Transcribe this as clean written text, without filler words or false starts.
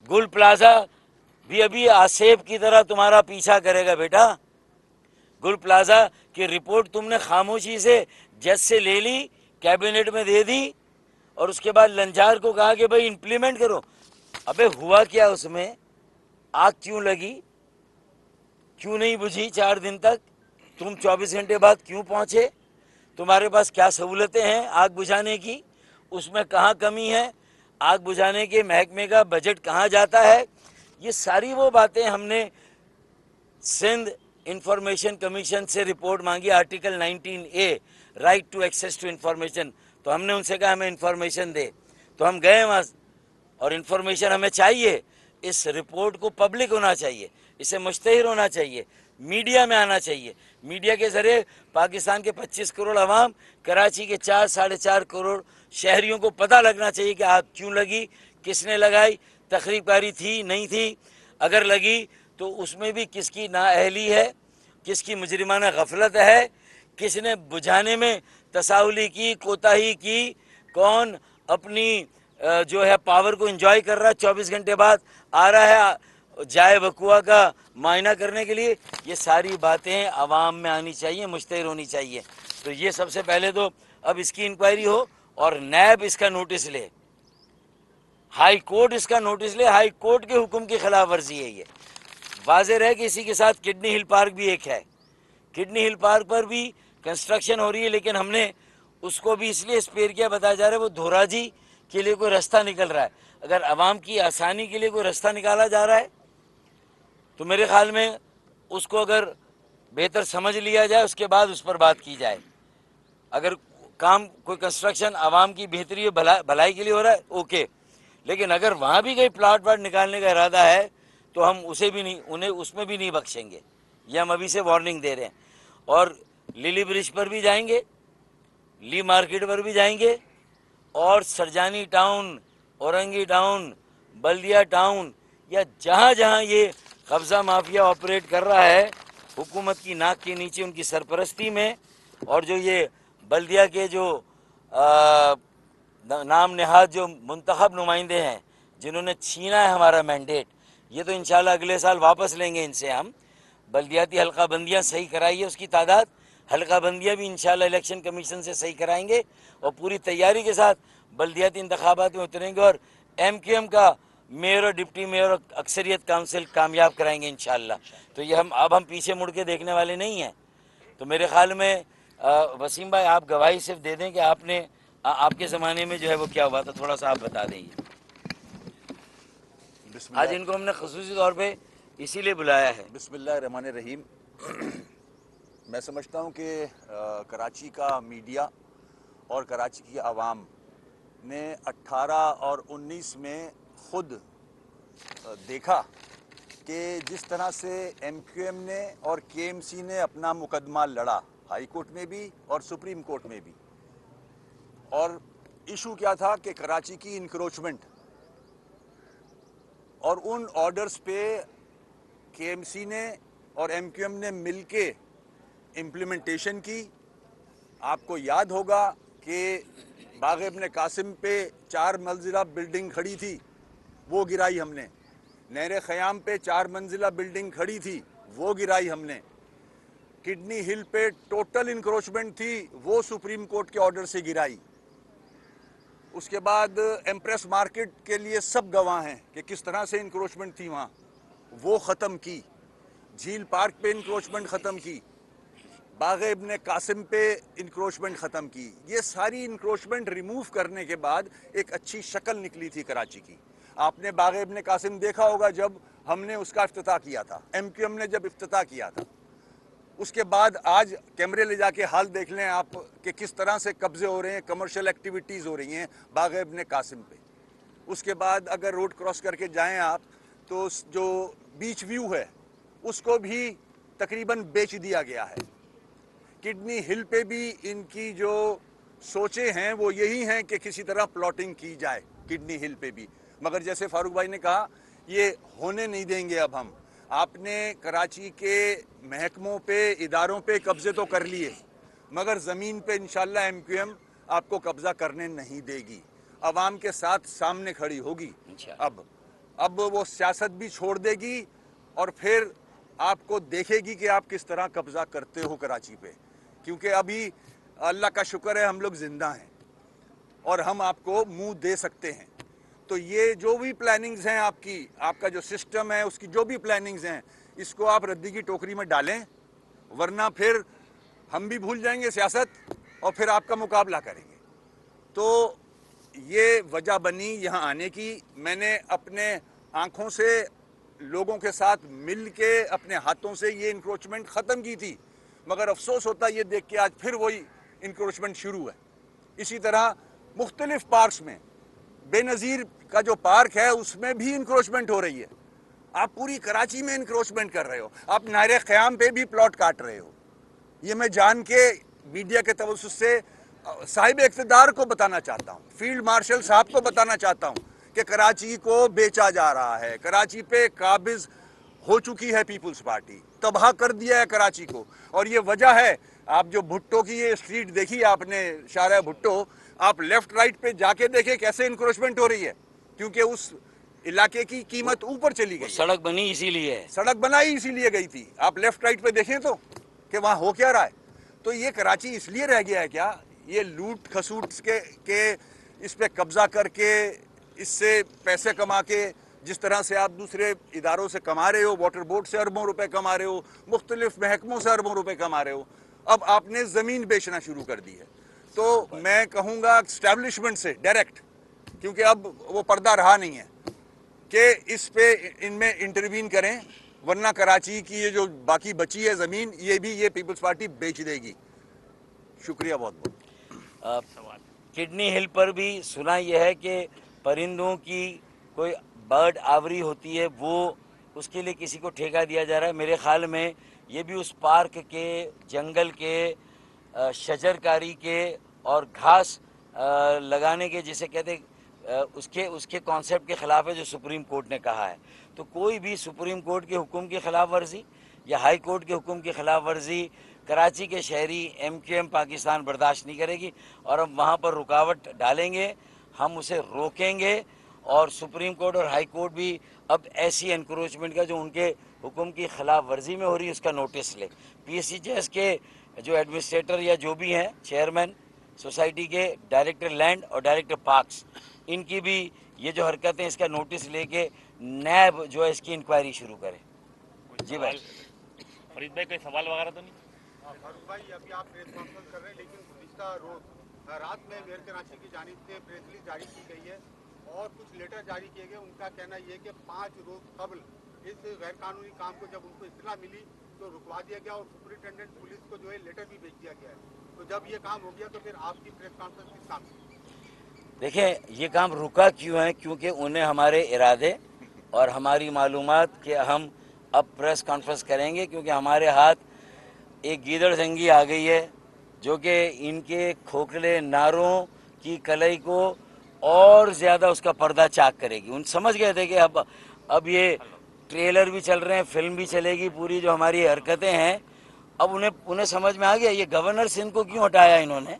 गुल प्लाजा भी अभी आसेब की तरह तुम्हारा पीछा करेगा बेटा। गुल प्लाजा की रिपोर्ट तुमने खामोशी से जज से ले ली, कैबिनेट में दे दी और उसके बाद लंजार को कहा कि भाई इंप्लीमेंट करो। अबे हुआ क्या उसमें? आग क्यों लगी? क्यों नहीं बुझी 4 दिन तक? तुम 24 घंटे बाद क्यों पहुंचे? तुम्हारे पास क्या सहूलतें हैं आग बुझाने की? उसमें कहाँ कमी है? आग बुझाने के महकमे का बजट कहाँ जाता है? ये सारी वो बातें हमने सिंध इंफॉर्मेशन कमीशन से रिपोर्ट मांगी, article 19A, right to access to information. तो हमने उनसे कहा हमें इंफॉर्मेशन दे, तो हम गए वहाँ और इंफॉर्मेशन हमें चाहिए। इस रिपोर्ट को पब्लिक होना चाहिए, इसे मुश्तहिर होना चाहिए, मीडिया में आना चाहिए। मीडिया के ज़रिए पाकिस्तान के 25 करोड़ अवाम, कराची के 4-4.5 करोड़ शहरियों को पता लगना चाहिए कि आग क्यों लगी, किसने लगाई, तखरीबकारी थी नहीं थी, अगर लगी तो उसमें भी किसकी नाअहली है, किसकी मुजरिमाना गफलत है, किसने बुझाने में तसाहुली की, कोताही की, कौन अपनी जो है पावर को एंजॉय कर रहा है, 24 घंटे बाद आ रहा है जाए बकुआ का मायना करने के लिए। ये सारी बातें आवाम में आनी चाहिए, मुश्तहिर होनी चाहिए। तो ये सबसे पहले तो अब इसकी इंक्वायरी हो और नैब इसका नोटिस ले, हाई कोर्ट इसका नोटिस ले। हाई कोर्ट के हुक्म की खिलाफ वर्जी है ये। वाज़ेह है कि इसी के साथ किडनी हिल पार्क भी एक है। किडनी हिल पार्क पर भी कंस्ट्रक्शन हो रही है, लेकिन हमने उसको भी इसलिए स्पेयर किया, बताया जा रहा है वो धोराजी के लिए कोई रास्ता निकल रहा है। अगर आवाम की आसानी के लिए कोई रास्ता निकाला जा रहा है तो मेरे ख्याल में उसको अगर बेहतर समझ लिया जाए, उसके बाद उस पर बात की जाए। अगर काम कोई कंस्ट्रक्शन आवाम की बेहतरी और भलाई के लिए हो रहा है, ओके, लेकिन अगर वहाँ भी कहीं प्लाट वाट निकालने का इरादा है तो हम उसे भी नहीं, उन्हें उसमें भी नहीं बख्शेंगे। ये हम अभी से वार्निंग दे रहे हैं। और लिली ब्रिज पर भी जाएंगे, ली मार्केट पर भी जाएंगे, और सरजानी टाउन, औरंगी टाउन, बल्दिया टाउन, या जहाँ जहाँ ये कब्ज़ा माफिया ऑपरेट कर रहा है हुकूमत की नाक के नीचे उनकी सरपरस्ती में, और जो ये बल्दिया के जो नाम नहाद जो मुंतखब नुमाइंदे हैं जिन्होंने छीना है हमारा मैंडेट, ये तो इंशाल्लाह अगले साल वापस लेंगे इनसे हम। बल्दियाती हल्का बंदियाँ सही कराइए, उसकी तादाद हल्का बंदियाँ भी इंशाल्लाह इलेक्शन कमीशन से सही कराएंगे और पूरी तैयारी के साथ बल्दियाती इंतखाबात में उतरेंगे और MQM का मेयर और डिप्टी मेयर और अक्सरियत काउंसिल कामयाब कराएंगे इंशाल्लाह। तो ये हम पीछे मुड़ के देखने वाले नहीं हैं। तो मेरे ख्याल में वसीम भाई आप गवाही सिर्फ दे दें कि आपने आपके ज़माने में जो है वो क्या हुआ था, थोड़ा सा आप बता दें। आज इनको हमने खुसूसी तौर पे इसीलिए बुलाया है। बिस्मिल्लाहिर्रहमानिर्रहीम। मैं समझता हूँ कि कराची का मीडिया और कराची की आवाम ने 18 और 19 में ख़ुद देखा कि जिस तरह से MQM ने और KMC ने अपना मुकदमा लड़ा, हाई कोर्ट में भी और सुप्रीम कोर्ट में भी, और इशू क्या था कि कराची की इंक्रोचमेंट, और उन ऑर्डर्स पे KMC ने और MQM ने मिलके इम्प्लीमेंटेशन की। आपको याद होगा कि बाग इब्न कासिम पे 4 मंजिला बिल्डिंग खड़ी थी, वो गिराई हमने। नहर ख़याम पे 4 मंजिला बिल्डिंग खड़ी थी, वो गिराई हमने। किडनी हिल पे टोटल इंक्रोचमेंट थी, वो सुप्रीम कोर्ट के ऑर्डर से गिराई। उसके बाद एम्प्रेस मार्केट के लिए सब गवाह हैं कि किस तरह से इंक्रोचमेंट थी वहाँ, वो ख़त्म की। झील पार्क पे इंक्रोचमेंट ख़त्म की, बाग इब्न कासिम पे इंक्रोचमेंट ख़त्म की। ये सारी इंक्रोचमेंट रिमूव करने के बाद एक अच्छी शक्ल निकली थी कराची की। आपने बाग इब्न कासिम देखा होगा जब हमने उसका इफ्तिताह किया था, MQM ने जब इफ्तिताह किया था। उसके बाद आज कैमरे ले जाके हाल देख लें आप कि किस तरह से कब्जे हो रहे हैं, कमर्शियल एक्टिविटीज़ हो रही हैं बाग इब्न कासिम पे। उसके बाद अगर रोड क्रॉस करके जाएं आप तो जो बीच व्यू है उसको भी तकरीबन बेच दिया गया है। किडनी हिल पे भी इनकी जो सोचे हैं वो यही हैं कि किसी तरह प्लॉटिंग की जाए किडनी हिल पे भी, मगर जैसे फारूक भाई ने कहा ये होने नहीं देंगे। अब हम आपने कराची के महकमों पे, इदारों पे कब्जे तो कर लिए, मगर ज़मीन पे इंशाल्लाह MQM आपको कब्ज़ा करने नहीं देगी, अवाम के साथ सामने खड़ी होगी। अब अब वो सियासत भी छोड़ देगी और फिर आपको देखेगी कि आप किस तरह कब्जा करते हो कराची पे, क्योंकि अभी अल्लाह का शुक्र है हम लोग जिंदा हैं और हम आपको मुंह दे सकते हैं। तो ये जो भी प्लानिंग्स हैं आपकी, आपका जो सिस्टम है उसकी जो भी प्लानिंग्स हैं, इसको आप रद्दी की टोकरी में डालें, वरना फिर हम भी भूल जाएंगे सियासत और फिर आपका मुकाबला करेंगे। तो ये वजह बनी यहाँ आने की। मैंने अपने आंखों से लोगों के साथ मिल के अपने हाथों से ये इंक्रोचमेंट ख़त्म की थी, मगर अफसोस होता ये देख के आज फिर वही इंक्रोचमेंट शुरू है। इसी तरह मुख्तलिफ पार्क्स में, बेनज़ीर का जो पार्क है उसमें भी इंक्रोचमेंट हो रही है। आप पूरी कराची में इंक्रोचमेंट कर रहे हो, आप नायरे क़याम पे भी प्लॉट काट रहे हो। ये मैं जान के मीडिया के तवज्जुह से साहिब इक़्तिदार को बताना चाहता हूँ, फील्ड मार्शल साहब को बताना चाहता हूँ कि कराची को बेचा जा रहा है, कराची पे काबिज हो चुकी है पीपल्स पार्टी, तबाह कर दिया है कराची को। और ये वजह है, आप जो भुट्टो की ये स्ट्रीट देखी आपने, शारा भुट्टो, आप लेफ्ट राइट पे जाके देखें कैसे इंक्रोचमेंट हो रही है, क्योंकि उस इलाके की कीमत ऊपर चली गई। सड़क बनी इसीलिए है, सड़क बनाई इसीलिए गई थी। आप लेफ्ट राइट पे देखें तो कि वहाँ हो क्या रहा है। तो ये कराची इसलिए रह गया है क्या, ये लूट खसूट के इस पे कब्जा करके इससे पैसे कमा के, जिस तरह से आप दूसरे इदारों से कमा रहे हो, वाटर बोर्ड से अरबों रुपए कमा रहे हो, मुख्तलिफ महकमों से अरबों रुपए कमा रहे हो, अब आपने ज़मीन बेचना शुरू कर दी है। तो मैं कहूँगा इस्टेब्लिशमेंट से डायरेक्ट, क्योंकि अब वो पर्दा रहा नहीं है, कि इस पे इनमें इंटरवीन करें, वरना कराची की ये जो बाकी बची है ज़मीन, ये भी ये पीपल्स पार्टी बेच देगी। शुक्रिया बहुत बहुत। किडनी हिल पर भी सुना यह है कि परिंदों की कोई बर्ड आवरी होती है, वो उसके लिए किसी को ठेका दिया जा रहा है। मेरे ख्याल में ये भी उस पार्क के, जंगल के, शजरकारी के और घास लगाने के, जिसे कहते उसके कॉन्सेप्ट के ख़िलाफ़ है जो सुप्रीम कोर्ट ने कहा है। तो कोई भी सुप्रीम कोर्ट के हुक्म की ख़िलाफ़ वर्जी या हाई कोर्ट के हुक्म की ख़िलाफ़ वर्जी कराची के शहरी MQM पाकिस्तान बर्दाश्त नहीं करेगी, और हम वहाँ पर रुकावट डालेंगे, हम उसे रोकेंगे। और सुप्रीम कोर्ट और हाई कोर्ट भी अब ऐसी एनक्रोचमेंट का जो उनके हुक्म की ख़िलाफ़ वर्जी में हो रही है उसका नोटिस ले। PSCJS के जो एडमिनिस्ट्रेटर या जो भी हैं, चेयरमैन सोसाइटी के, डायरेक्टर लैंड और डायरेक्टर पार्क्स, इनकी भी ये जो हरकतें, इसका नोटिस लेके नैब जो है इसकी इंक्वायरी शुरू करे। जी भाई फरीद भाई, कोई सवाल वगैरह तो नहीं? फारूक भाई, अभी आप प्रेस कॉन्फ्रेंस कर रहे हैं, लेकिन गुज़िश्ता रोज रात में मेयर कराची की जानिब से प्रेस रिलीज जारी की गई है और कुछ लेटर जारी किए गए। उनका कहना यह है कि 5 रोज कबल इस गैर कानूनी काम को जब उनको इत्तला मिली तो रुकवा दिया गया और सुपरिटेंडेंट पुलिस को जो है लेटर भी भेज दिया गया है। तो जब ये काम हो गया तो फिर आपकी प्रेस कॉन्फ्रेंस किस काम से? देखें, ये काम रुका क्यों है, क्योंकि उन्हें हमारे इरादे और हमारी मालूमात कि हम अब प्रेस कॉन्फ्रेंस करेंगे, क्योंकि हमारे हाथ एक गीदड़ जंगी आ गई है जो कि इनके खोखले नारों की कलई को और ज़्यादा उसका पर्दा चाक करेगी। उन समझ गए थे कि अब ये ट्रेलर भी चल रहे हैं, फिल्म भी चलेगी, पूरी जो हमारी हरकतें हैं, अब उन्हें समझ में आ गया ये गवर्नर सिंध को क्यों हटाया इन्होंने।